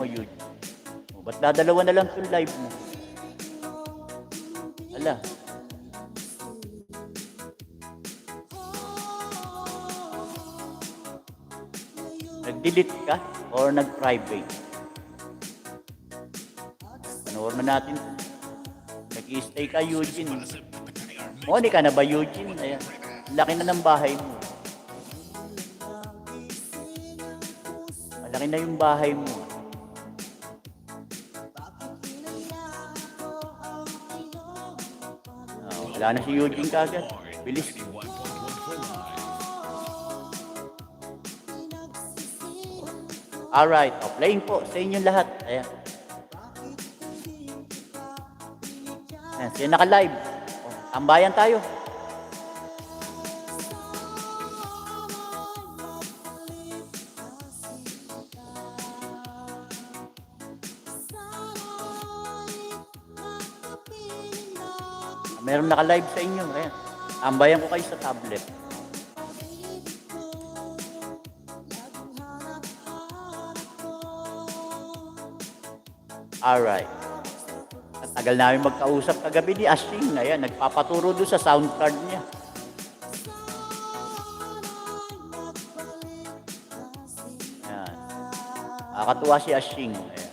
mo, Eugene. O, ba't dadalawa na lang yung live mo? Ala, nag-delete ka or nag-private? Panoorin na natin. Nag-i-stay ka, Eugene. Moni ka na ba, Eugene? Ayan. Laki na ng bahay mo. Malaki na yung bahay mo. Oh, wala na si Eugene kagad. Bilis. Alright. Oh, playing po sa inyong lahat. Ayan. Ayan. Sino naka-live? Oh, tambayan tayo. Meron naka-live sa inyo. Ayan. Tambayan ko kayo sa tablet. Alright. At tagal namin magkausap kagabi ni Ashing. Ayan, nagpapaturo doon sa sound card niya. Ayan. Nakakatuwa si Ashing. Ayan.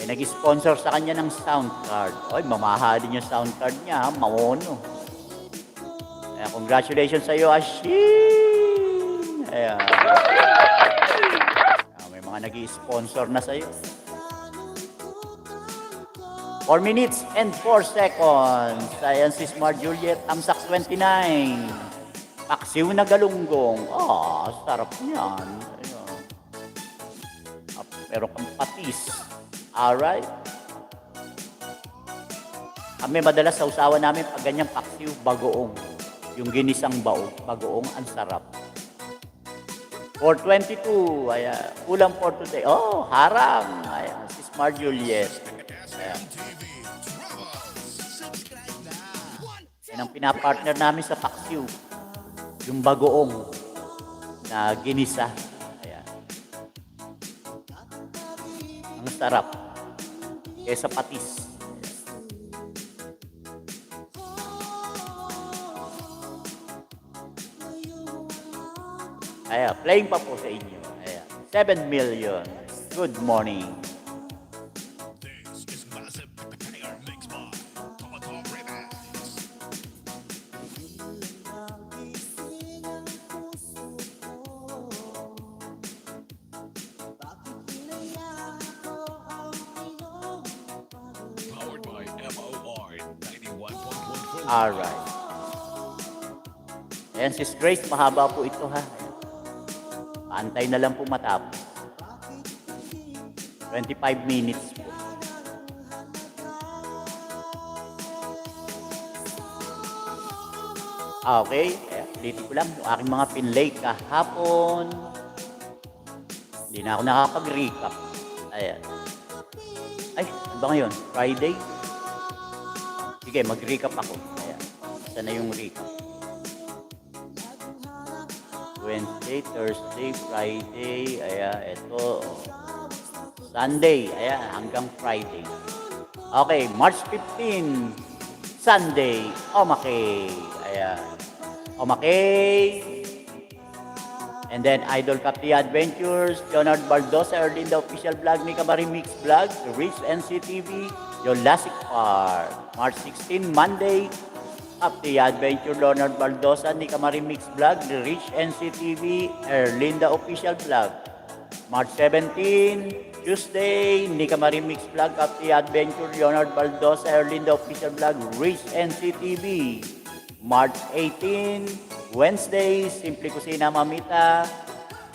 May nag-sponsor sa kanya ng sound card. Oy, mamahalin yung sound card niya. Mamono. Ayan, congratulations sa iyo, Ashing. Ayan. May mga nag-sponsor na sa iyo. 4 minutes and 4 seconds. Ayan si Smart Juliet, Amsax 29. Paksiw na galunggong. Sarap niyan. Ayan. Pero kang patis. Alright. Kami madalas sa usawa namin pag ganyang paksiw, bagoong. Yung ginisang bagoong, ang sarap. 4:22. Ayan. Kulang 4 today. Oh, harang. Ayan. Si Smart Juliet. Ayan. Yan ang pinapartner namin sa paksiw. Yung bagoong na ginisa. Ayan. Ang sarap. Kesa patis. Ayan. Playing pa po sa inyo. Ayan. 7 million. Good morning. Alright. Ayan, sis Grace, mahaba po ito ha. Paantay na lang po matapos. 25 minutes po. Okay, ulitin ko lang yung aking mga pinlay kahapon. Hindi na ako nakapag-recap. Ayan. Ay, ano ba ngayon? Friday? Sige, mag-recap ako. Ayan. Saan na yung recap? Wednesday, Thursday, Friday. Ayan, ito. Sunday. Ayan, hanggang Friday. Okay, March 15. Sunday. Omakay. Ayan. Omakay. And then, Idol Capti Adventures, Leonard Baldosa, Erlinda Official Vlog, Mika Marimix Vlog, Rich NCTV, Jurassic Park. March 16, Monday, Capti Adventure, Leonard Baldosa, Mika Marimix Vlog, Rich NCTV, Erlinda Official Vlog. March 17, Tuesday, Nika Marimix Vlog, Capti Adventure, Leonard Baldosa, Erlinda Official Vlog, Rich NCTV. March 18, Wednesday, Simple Kusina Mamita,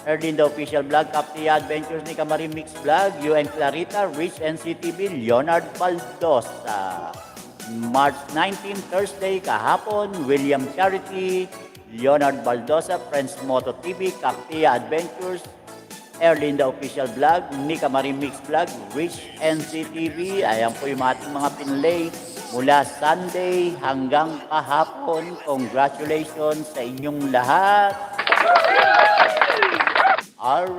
Erlinda Official Vlog, Capti Adventures, Nika Marimix Vlog, UN Clarita, Rich NCTV, Leonard Baldosa. March 19, Thursday, kahapon, William Charity, Leonard Baldosa, Friends Moto TV, Capti Adventures, Erlinda Official Vlog, Nika Marimix Vlog, Rich NCTV. Ayan po yung ating mga pinlay mula Sunday hanggang kahapon. Congratulations sa inyong lahat. Alright.